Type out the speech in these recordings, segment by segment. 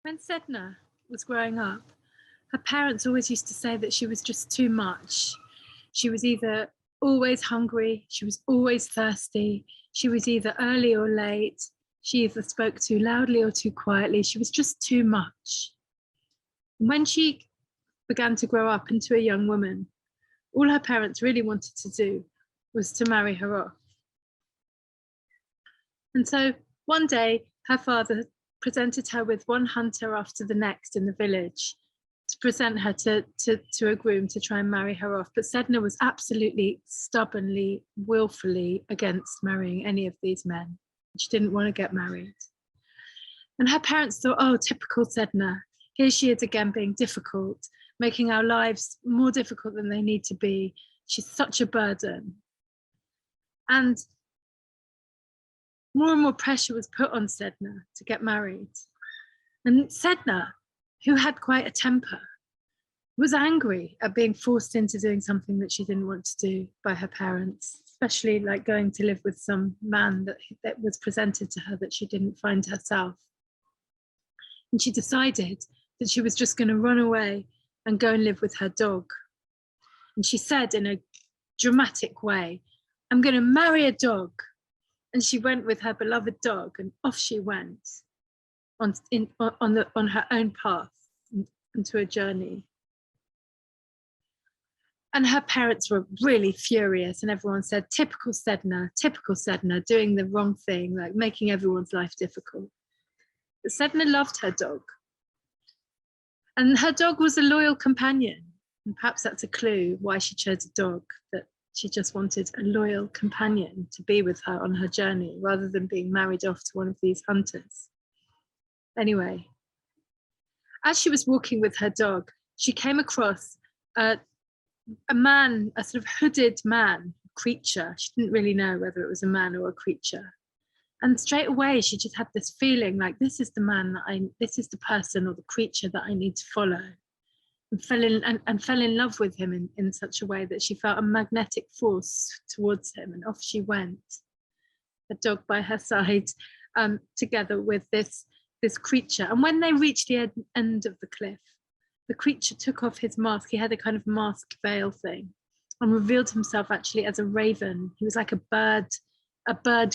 When Sedna was growing up, her parents always used to say that she was just too much. She was either always hungry, she was always thirsty, she was either early or late, she either spoke too loudly or too quietly. She was just too much. When she began to grow up into a young woman, all her parents really wanted to do was to marry her off. And so one day, her father presented her with one hunter after the next in the village to present her to a groom to try and marry her off. But Sedna was absolutely, stubbornly, willfully against marrying any of these men. She didn't want to get married. And her parents thought, oh, typical Sedna. Here she is again being difficult, making our lives more difficult than they need to be. She's such a burden. And more pressure was put on Sedna to get married. And Sedna, who had quite a temper, was angry at being forced into doing something that she didn't want to do by her parents, especially like going to live with some man that was presented to her that she didn't find herself. And she decided that she was just going to run away and go and live with her dog. And she said in a dramatic way, I'm going to marry a dog. And she went with her beloved dog, and off she went on her own path into a journey. And her parents were really furious, and everyone said, typical Sedna, doing the wrong thing, like making everyone's life difficult. But Sedna loved her dog. And her dog was a loyal companion. And perhaps that's a clue why she chose a dog, that she just wanted a loyal companion to be with her on her journey rather than being married off to one of these hunters. Anyway, as she was walking with her dog, she came across a man, a sort of hooded man, creature. She didn't really know whether it was a man or a creature. And straight away, she just had this feeling like, this is the man this is the person or the creature that I need to follow. And fell in love with him in such a way that she felt a magnetic force towards him, and off she went, a dog by her side, together with this creature. And when they reached the end of the cliff, the creature took off his mask. He had a kind of mask veil thing, and revealed himself actually as a raven. He was like a bird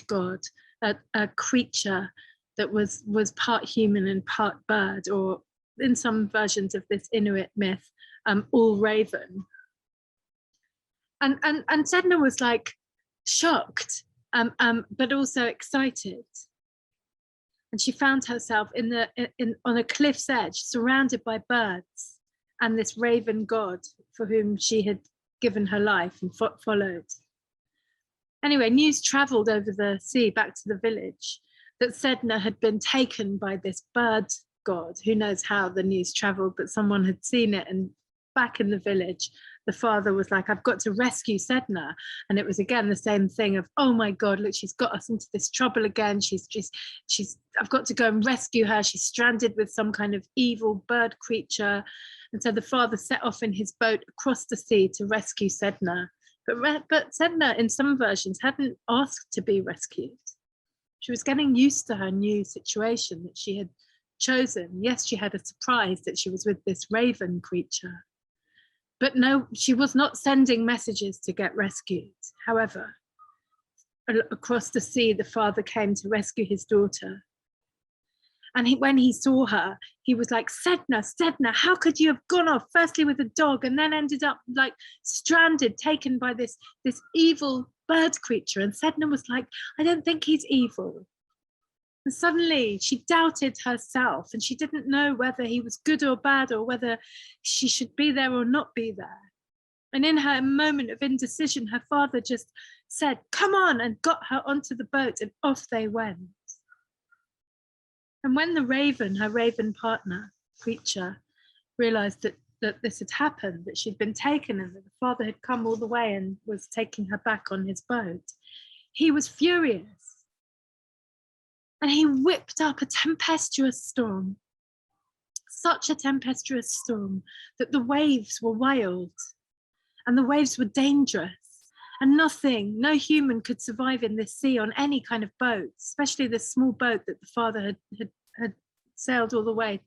god, a creature that was part human and part bird, or in some versions of this Inuit myth, all raven. And Sedna was like shocked, but also excited. And she found herself on a cliff's edge, surrounded by birds and this raven god for whom she had given her life and followed. Anyway, news traveled over the sea back to the village that Sedna had been taken by this bird god. Who knows how the news traveled, but someone had seen it. And back in the village, the father was like, I've got to rescue Sedna. And it was again the same thing of, oh my God, look, she's got us into this trouble again. I've got to go and rescue her. She's stranded with some kind of evil bird creature. And so the father set off in his boat across the sea to rescue Sedna. But Sedna, in some versions, hadn't asked to be rescued. She was getting used to her new situation that she had chosen. Yes, she had a surprise that she was with this raven creature. But no, she was not sending messages to get rescued. However, across the sea, the father came to rescue his daughter. And when he saw her, he was like, Sedna, how could you have gone off firstly with a dog and then ended up like stranded, taken by this evil bird creature? And Sedna was like, I don't think he's evil. And suddenly she doubted herself, and she didn't know whether he was good or bad, or whether she should be there or not be there. And in her moment of indecision, her father just said, come on, and got her onto the boat, and off they went. And when the raven, her raven partner, creature, realized that this had happened, that she'd been taken and that the father had come all the way and was taking her back on his boat, he was furious. And he whipped up a tempestuous storm, such a tempestuous storm that the waves were wild and the waves were dangerous. And no human could survive in this sea on any kind of boat, especially this small boat that the father had sailed all the way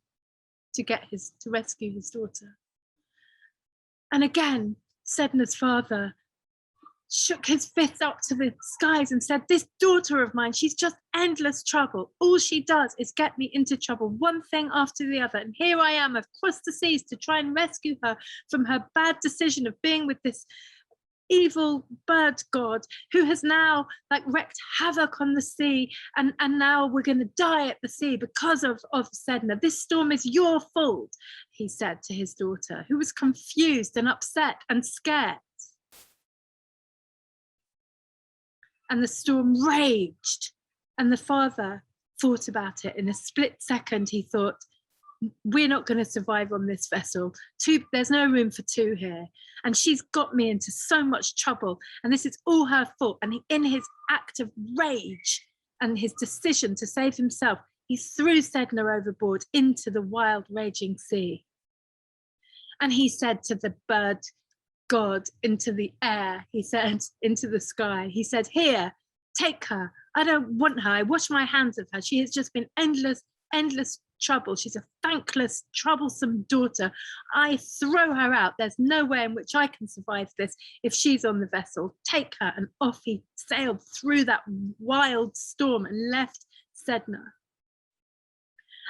to rescue his daughter. And again, Sedna's father shook his fist up to the skies and said, this daughter of mine, she's just endless trouble. All she does is get me into trouble, one thing after the other. And here I am, I've crossed the seas to try and rescue her from her bad decision of being with this evil bird god who has now wreaked havoc on the sea, and now we're going to die at the sea because of Sedna. This storm is your fault, he said to his daughter, who was confused and upset and scared. And the storm raged, and the father thought about it. In a split second, he thought, we're not going to survive on this vessel. There's no room for two here. And she's got me into so much trouble. And this is all her fault. And in his act of rage and his decision to save himself, he threw Sedna overboard into the wild, raging sea. And he said to the bird god, into the air, he said, into the sky, he said, here, take her. I don't want her. I wash my hands of her. She has just been endless trouble. She's a thankless, troublesome daughter. I throw her out. There's no way in which I can survive this if she's on the vessel. Take her. And off he sailed through that wild storm and left Sedna.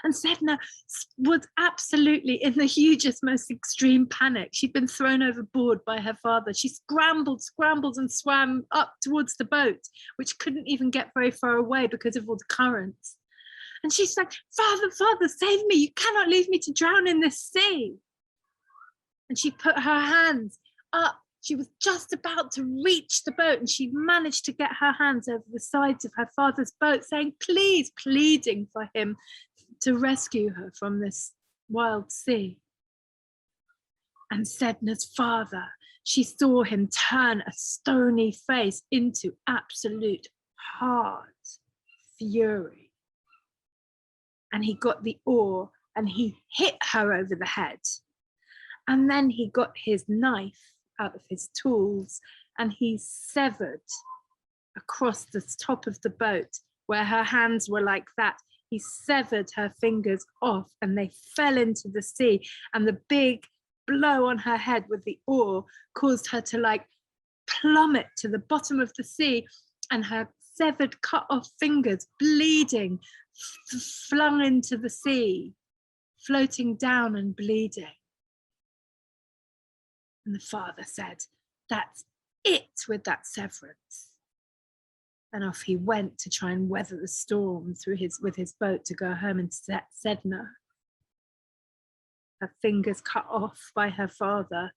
And Sedna was absolutely in the hugest, most extreme panic. She'd been thrown overboard by her father. She scrambled and swam up towards the boat, which couldn't even get very far away because of all the currents. And she's like, Father, save me. You cannot leave me to drown in this sea. And she put her hands up. She was just about to reach the boat, and she managed to get her hands over the sides of her father's boat, saying, please, pleading for him to rescue her from this wild sea. And Sedna's father, she saw him turn a stony face into absolute hard fury. And he got the oar and he hit her over the head. And then he got his knife out of his tools and he severed across the top of the boat where her hands were like that. He severed her fingers off and they fell into the sea. And the big blow on her head with the oar caused her to plummet to the bottom of the sea, and her severed, cut off fingers, bleeding, flung into the sea, floating down and bleeding. And the father said, that's it with that severance. And off he went to try and weather the storm with his boat to go home and set Sedna. Her fingers cut off by her father,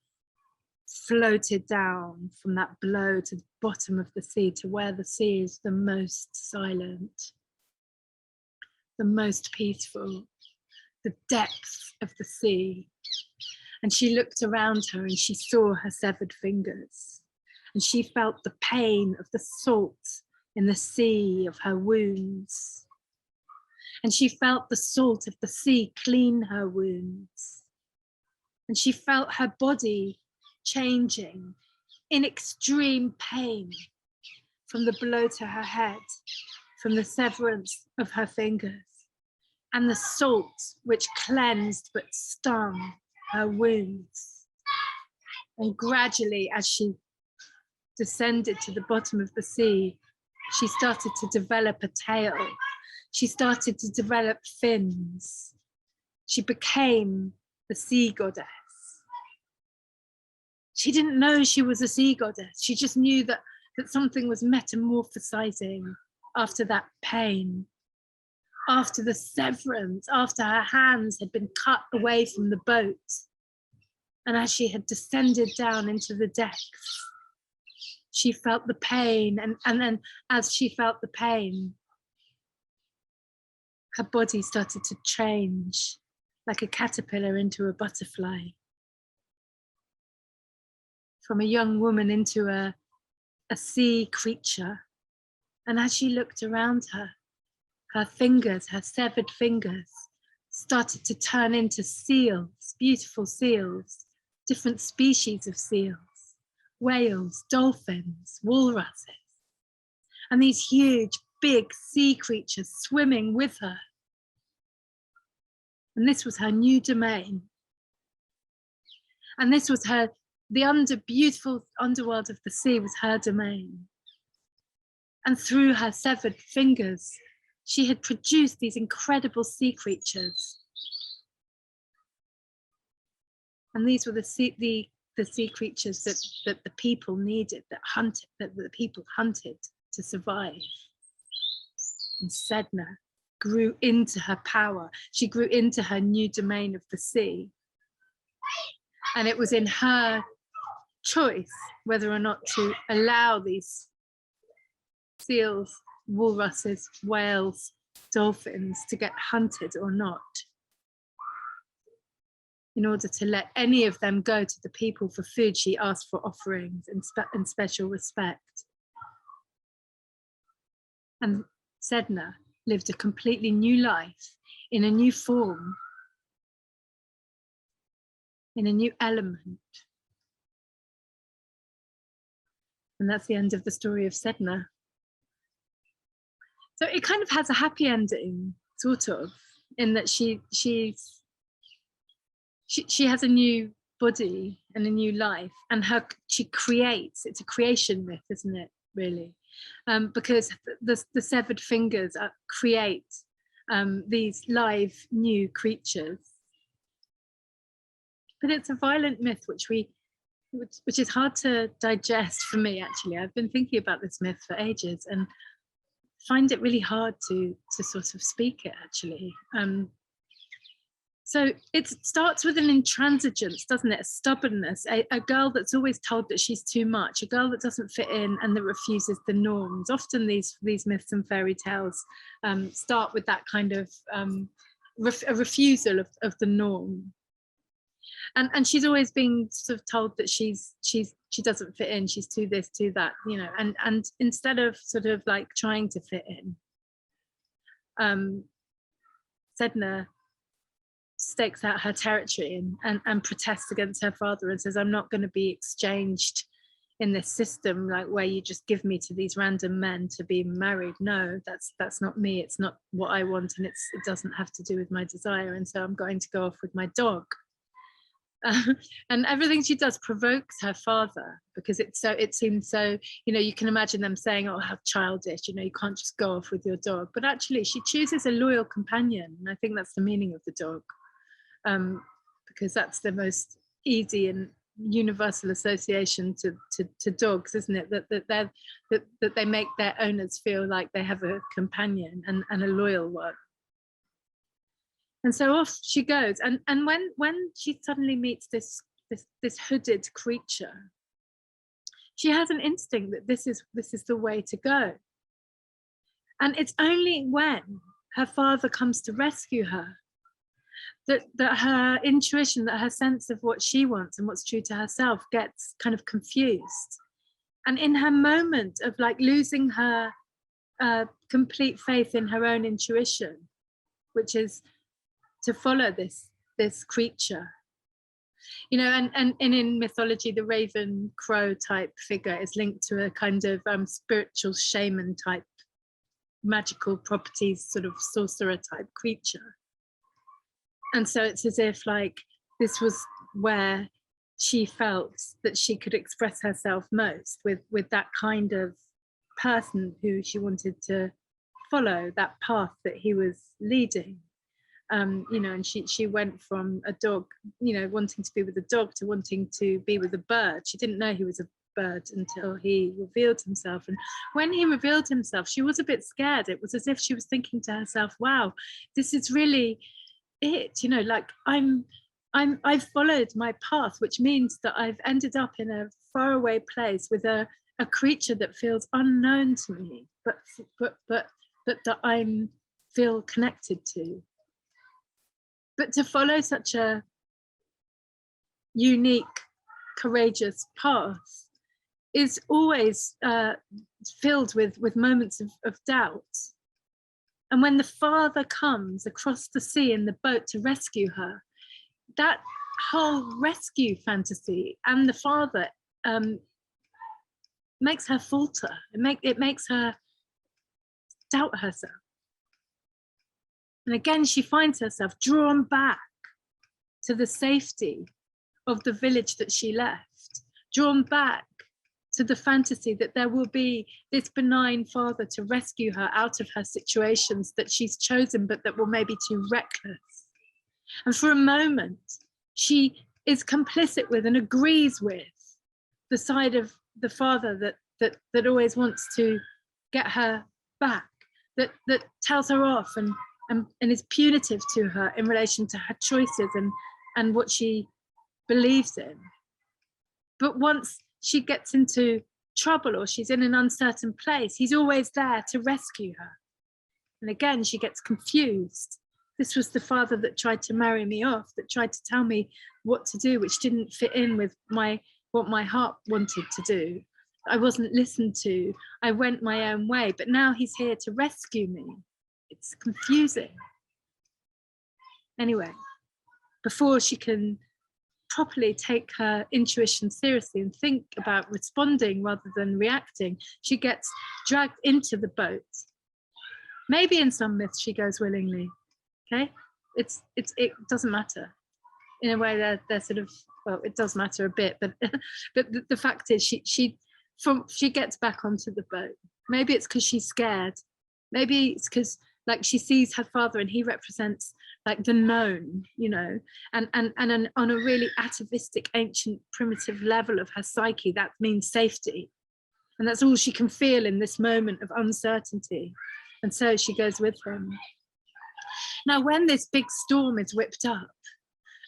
floated down from that blow to the bottom of the sea, to where the sea is the most silent, the most peaceful, the depth of the sea. And she looked around her and she saw her severed fingers, and she felt the pain of the salt in the sea of her wounds. And she felt the salt of the sea clean her wounds. And she felt her body changing in extreme pain from the blow to her head, from the severance of her fingers, and the salt which cleansed but stung her wounds. And gradually, as she descended to the bottom of the sea, she started to develop a tail. She started to develop fins. She became the sea goddess. She didn't know she was a sea goddess. She just knew that something was metamorphosizing after that pain, after the severance, after her hands had been cut away from the boat. And as she had descended down into the depths, she felt the pain. And then as she felt the pain, her body started to change like a caterpillar into a butterfly, from a young woman into a sea creature. And as she looked around her, her fingers, her severed fingers, started to turn into seals, beautiful seals, different species of seals, whales, dolphins, walruses, and these huge, big sea creatures swimming with her. And this was her new domain. And this was the beautiful underworld of the sea was her domain. And through her severed fingers, she had produced these incredible sea creatures. And these were the sea creatures that the people needed, that the people hunted to survive. And Sedna grew into her power. She grew into her new domain of the sea. And it was in her choice whether or not to allow these seals, walruses, whales, dolphins to get hunted or not, in order to let any of them go to the people for food. She asked for offerings and special respect. And Sedna lived a completely new life in a new form, in a new element. And that's the end of the story of Sedna. So it kind of has a happy ending, sort of, in that she has a new body and a new life, and she creates. It's a creation myth, isn't it, really? Because the severed fingers create these live new creatures. But it's a violent myth which is hard to digest for me, actually. I've been thinking about this myth for ages and find it really hard to sort of speak it, actually. So it starts with an intransigence, doesn't it? A stubbornness, a girl that's always told that she's too much, a girl that doesn't fit in and that refuses the norms. Often these myths and fairy tales start with that kind of a refusal of the norm. And she's always been sort of told that she doesn't fit in, she's too this, too that, you know, and instead of sort of like trying to fit in, Sedna stakes out her territory and protests against her father and says, I'm not going to be exchanged in this system, like where you just give me to these random men to be married. No, that's not me. It's not what I want, and it doesn't have to do with my desire. And so I'm going to go off with my dog. And everything she does provokes her father, because it seems so, you know, you can imagine them saying, oh, how childish, you know, you can't just go off with your dog. But actually she chooses a loyal companion, and I think that's the meaning of the dog, because that's the most easy and universal association to dogs, isn't it? That they make their owners feel like they have a companion and a loyal one. And so off she goes, and when she suddenly meets this hooded creature, she has an instinct that this is the way to go. And it's only when her father comes to rescue her that her intuition, that her sense of what she wants and what's true to herself gets kind of confused. And in her moment of like losing her complete faith in her own intuition, which is to follow this creature, you know, and in mythology, the raven crow type figure is linked to a kind of spiritual shaman type, magical properties, sort of sorcerer type creature. And so it's as if like this was where she felt that she could express herself most, with that kind of person who she wanted to follow, that path that he was leading. You know, and she went from a dog, you know, wanting to be with a dog to wanting to be with a bird. She didn't know he was a bird until he revealed himself. And when he revealed himself, she was a bit scared. It was as if she was thinking to herself, wow, this is really it, you know, like I've followed my path, which means that I've ended up in a faraway place with a creature that feels unknown to me, but that I feel connected to. But to follow such a unique, courageous path is always filled with moments of doubt. And when the father comes across the sea in the boat to rescue her, that whole rescue fantasy and the father makes her falter. It makes her doubt herself. And again, she finds herself drawn back to the safety of the village that she left, drawn back to the fantasy that there will be this benign father to rescue her out of her situations that she's chosen, but that were maybe too reckless. And for a moment, she is complicit with and agrees with the side of the father that always wants to get her back, that tells her off and is punitive to her in relation to her choices and what she believes in. But once she gets into trouble or she's in an uncertain place, he's always there to rescue her. And again, she gets confused. This was the father that tried to marry me off, that tried to tell me what to do, which didn't fit in with what my heart wanted to do. I wasn't listened to. I went my own way, but now he's here to rescue me. It's confusing. Anyway, before she can properly take her intuition seriously and think about responding rather than reacting, she gets dragged into the boat. Maybe in some myths she goes willingly. Okay, it doesn't matter. In a way, they're sort of, well, it does matter a bit, but the fact is she gets back onto the boat. Maybe it's because she's scared. Maybe it's because like she sees her father and he represents like the known, you know, and on a really atavistic, ancient, primitive level of her psyche, that means safety. And that's all she can feel in this moment of uncertainty. And so she goes with him. Now, when this big storm is whipped up,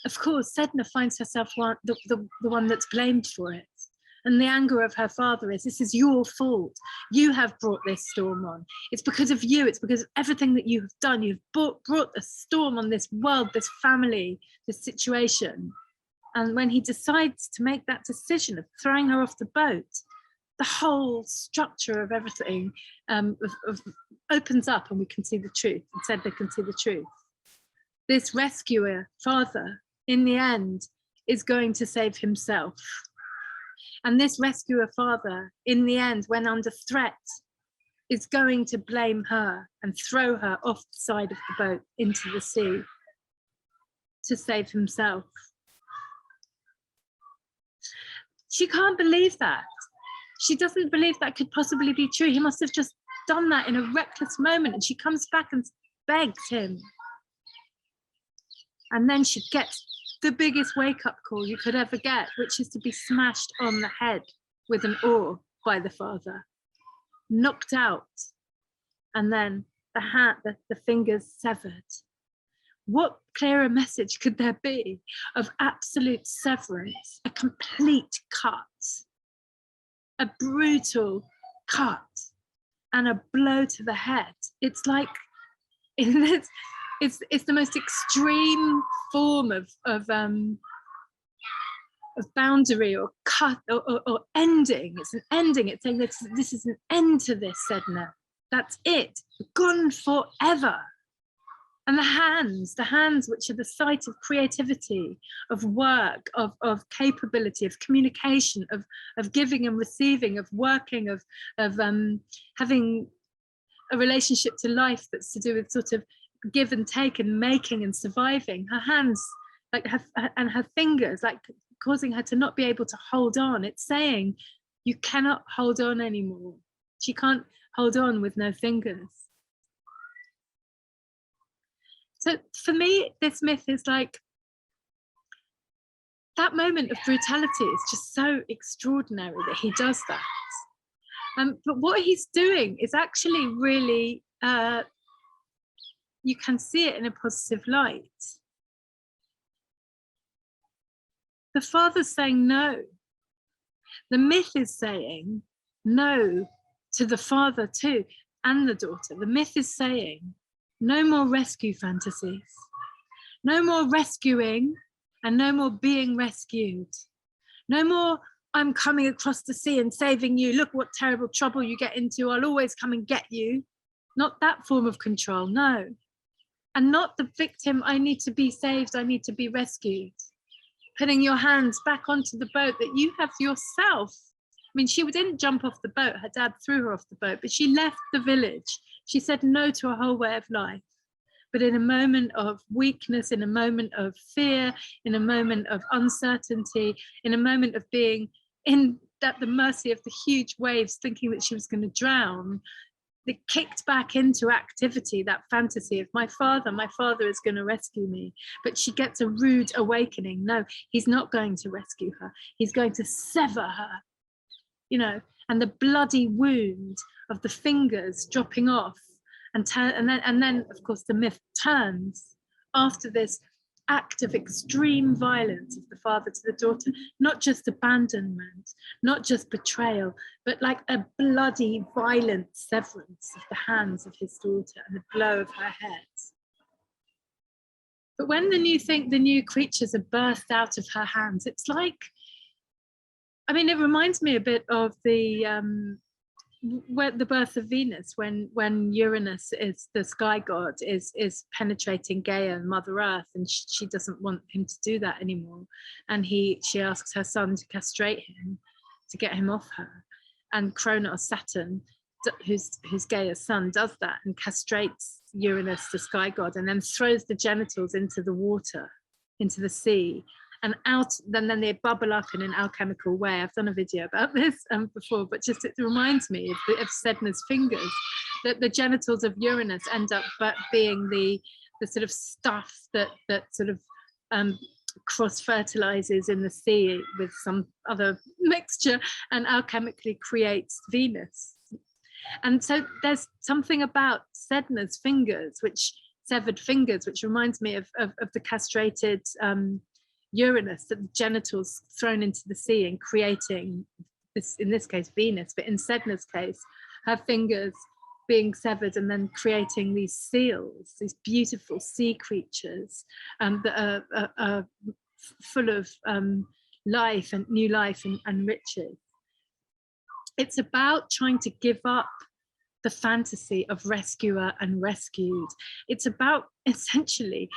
of course, Sedna finds herself the one that's blamed for it. And the anger of her father is, this is your fault. You have brought this storm on. It's because of you. It's because of everything that you have done. You've brought a storm on this world, this family, this situation. And when he decides to make that decision of throwing her off the boat, the whole structure of everything opens up and we can see the truth. And Sedna can see the truth. This rescuer father, in the end, is going to save himself. And this rescuer father, in the end, when under threat, is going to blame her and throw her off the side of the boat into the sea to save himself. She can't believe that. She doesn't believe that could possibly be true. He must have just done that in a reckless moment. And she comes back and begs him. And then she gets the biggest wake-up call you could ever get, which is to be smashed on the head with an oar by the father, knocked out, and then the fingers severed. What clearer message could there be of absolute severance, a complete cut, a brutal cut, and a blow to the head? It's like in this. It's the most extreme form of boundary or cut or ending. It's an ending. It's saying this is an end to this, Sedna. That's it, gone forever. And the hands which are the site of creativity, of work, of capability, of communication, of giving and receiving, of working, of having a relationship to life that's to do with sort of give and take and making and surviving. Her hands, like and her fingers, like causing her to not be able to hold on. It's saying you cannot hold on anymore. She can't hold on with no fingers. So for me, this myth is like, that moment of brutality is just so extraordinary that he does that. But what he's doing is actually really, you can see it in a positive light. The father's saying no. The myth is saying no to the father too, and the daughter. The myth is saying no more rescue fantasies, no more rescuing, and no more being rescued. No more, I'm coming across the sea and saving you. Look what terrible trouble you get into. I'll always come and get you. Not that form of control, no. And not the victim, I need to be saved, I need to be rescued. Putting your hands back onto the boat that you have yourself. I mean, she didn't jump off the boat, her dad threw her off the boat, but she left the village. She said no to a whole way of life. but in a moment of weakness, in a moment of fear, in a moment of uncertainty, in a moment of being at the mercy of the huge waves, thinking that she was going to drown, it kicked back into activity, that fantasy of my father is going to rescue me. But she gets a rude awakening. No, he's not going to rescue her. He's going to sever her, you know, and the bloody wound of the fingers dropping off, and then of course the myth turns after this act of extreme violence of the father to the daughter, not just abandonment, not just betrayal, but like a bloody violent severance of the hands of his daughter and the blow of her head. But when the new creatures are birthed out of her hands, it's like, I mean, it reminds me a bit of the birth of Venus, when Uranus, is the sky god, is penetrating Gaia and Mother Earth, and she doesn't want him to do that anymore, and she asks her son to castrate him to get him off her, and Kronos, Saturn, who's Gaia's son, does that and castrates Uranus, the sky god, and then throws the genitals into the water, into the sea, and out, then they bubble up in an alchemical way. I've done a video about this before, but just it reminds me of Sedna's fingers, that the genitals of Uranus end up being the sort of stuff that sort of cross-fertilizes in the sea with some other mixture and alchemically creates Venus. And so there's something about Sedna's fingers, severed fingers, which reminds me of the castrated Uranus, that the genitals thrown into the sea and creating this, in this case Venus, but in Sedna's case, her fingers being severed and then creating these seals, these beautiful sea creatures that are full of life and new life and riches. It's about trying to give up the fantasy of rescuer and rescued. It's about essentially,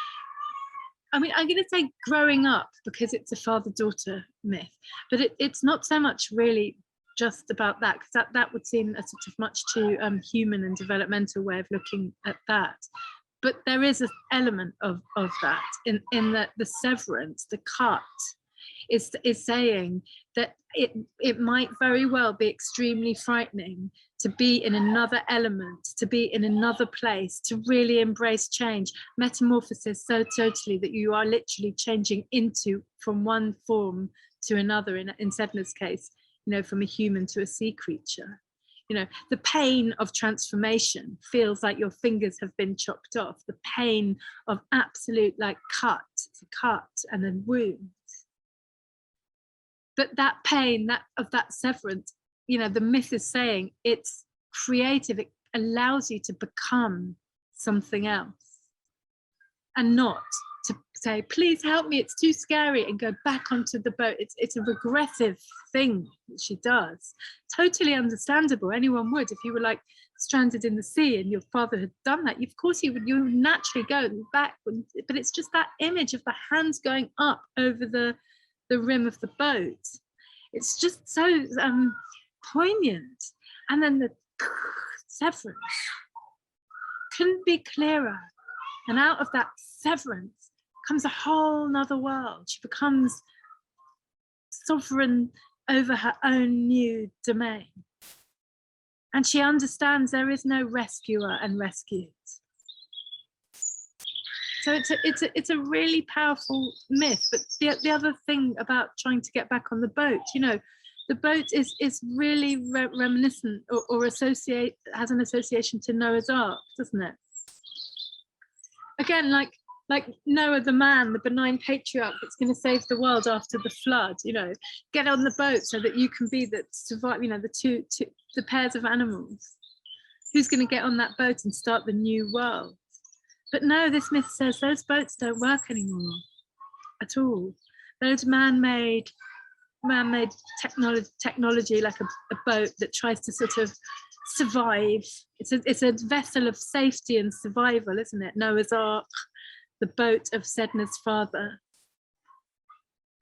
I mean, I'm going to say growing up because it's a father-daughter myth, but it's not so much really just about that, because that would seem a sort of much too human and developmental way of looking at that. But there is an element of that in that the severance, the cut, is saying that it might very well be extremely frightening to be in another element, to be in another place, to really embrace change, metamorphosis so totally that you are literally changing from one form to another, in Sedna's case, you know, from a human to a sea creature. You know, the pain of transformation feels like your fingers have been chopped off. The pain of absolute like cut and then wound. But that pain, of that severance, you know, the myth is saying it's creative. It allows you to become something else, and not to say, please help me, it's too scary, and go back onto the boat. It's a regressive thing that she does. Totally understandable. Anyone would, if you were like stranded in the sea and your father had done that, of course you would naturally go back. But it's just that image of the hands going up over the rim of the boat. It's just so poignant. And then the severance couldn't be clearer. And out of that severance comes a whole nother world. She becomes sovereign over her own new domain. And she understands there is no rescuer and rescued. So it's a really powerful myth. But the other thing about trying to get back on the boat, you know, the boat is really reminiscent or has an association to Noah's Ark, doesn't it? Again, like Noah the man, the benign patriarch that's going to save the world after the flood, you know, get on the boat so that you can be the survive, you know, the pairs of animals. Who's going to get on that boat and start the new world? But no, this myth says those boats don't work anymore at all. Those man-made technology, like a boat that tries to sort of survive. It's a vessel of safety and survival, isn't it? Noah's Ark, the boat of Sedna's father.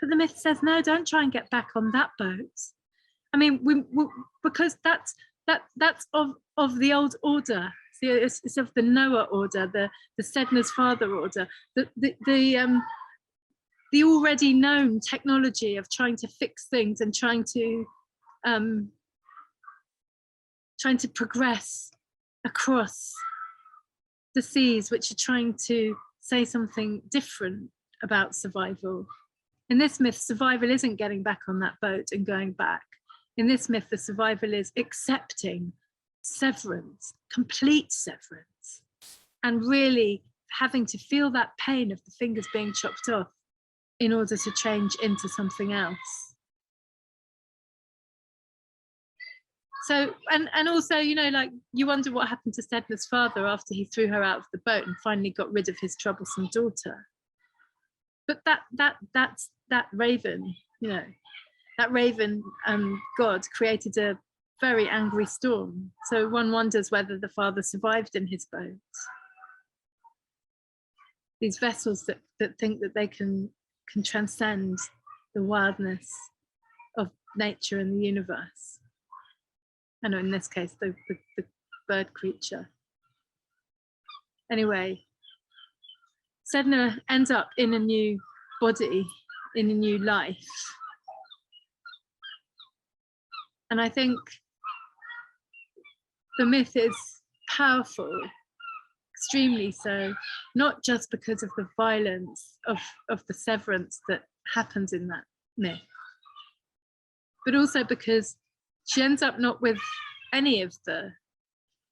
But the myth says, no, don't try and get back on that boat. I mean, because that's of the old order. It's it's of the Noah order, the Sedna's father order, the already known technology of trying to fix things and trying to progress across the seas, which are trying to say something different about survival. In this myth, survival isn't getting back on that boat and going back. In this myth, the survival is accepting severance, complete severance, and really having to feel that pain of the fingers being chopped off in order to change into something else. So, and also, you know, like, you wonder what happened to Sedna's father after he threw her out of the boat and finally got rid of his troublesome daughter. But that's that raven, you know, that raven god created a very angry storm. So one wonders whether the father survived in his boat. These vessels that think that they can transcend the wildness of nature and the universe. I know in this case, the bird creature. Anyway, Sedna ends up in a new body, in a new life. And I think the myth is powerful, extremely so, not just because of the violence of the severance that happens in that myth, but also because she ends up not with any of the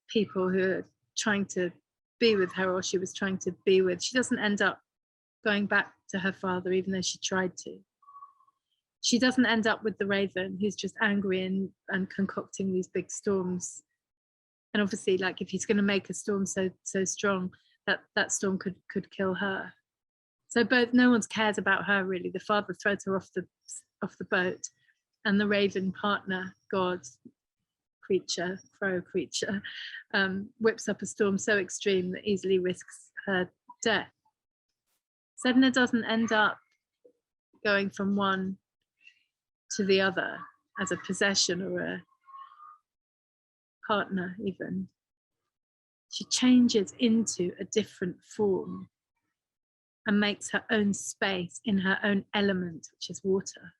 people who are trying to be with her, or she was trying to be with. She doesn't end up going back to her father, even though she tried to. She doesn't end up with the raven, who's just angry and concocting these big storms. And obviously, like, if he's going to make a storm so strong, that storm could kill her. So no one's cared about her really. The father throws her off the boat, and the raven partner, god, creature, crow creature, whips up a storm so extreme that easily risks her death. Sedna doesn't end up going from one to the other as a possession or a partner even. She changes into a different form and makes her own space in her own element, which is water.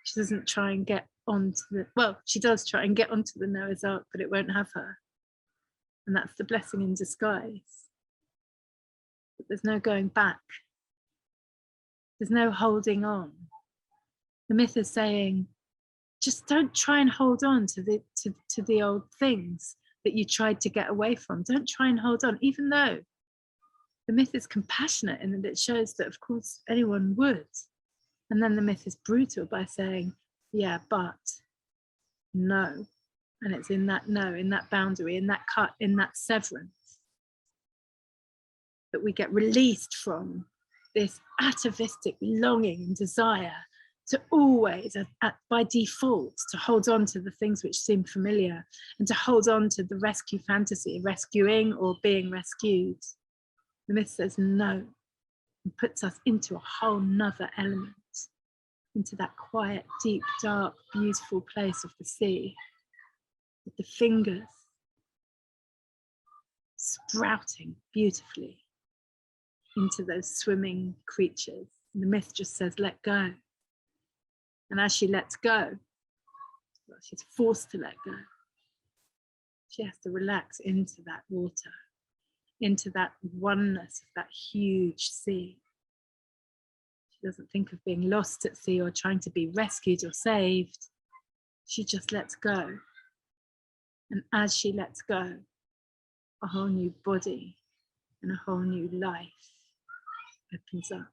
She doesn't try and get onto she does try and get onto the Noah's Ark, but it won't have her. And that's the blessing in disguise. But there's no going back. There's no holding on. The myth is saying, just don't try and hold on to the old things that you tried to get away from. Don't try and hold on, even though the myth is compassionate in that it shows that, of course, anyone would. And then the myth is brutal by saying, yeah, but no. And it's in that no, in that boundary, in that cut, in that severance, that we get released from this atavistic longing and desire to always, by default, to hold on to the things which seem familiar and to hold on to the rescue fantasy, rescuing or being rescued. The myth says no, and puts us into a whole nother element, into that quiet, deep, dark, beautiful place of the sea, with the fingers sprouting beautifully into those swimming creatures. And the myth just says, let go. And as she lets go, well, she's forced to let go. She has to relax into that water, into that oneness of that huge sea. She doesn't think of being lost at sea or trying to be rescued or saved. She just lets go. And as she lets go, a whole new body and a whole new life opens up.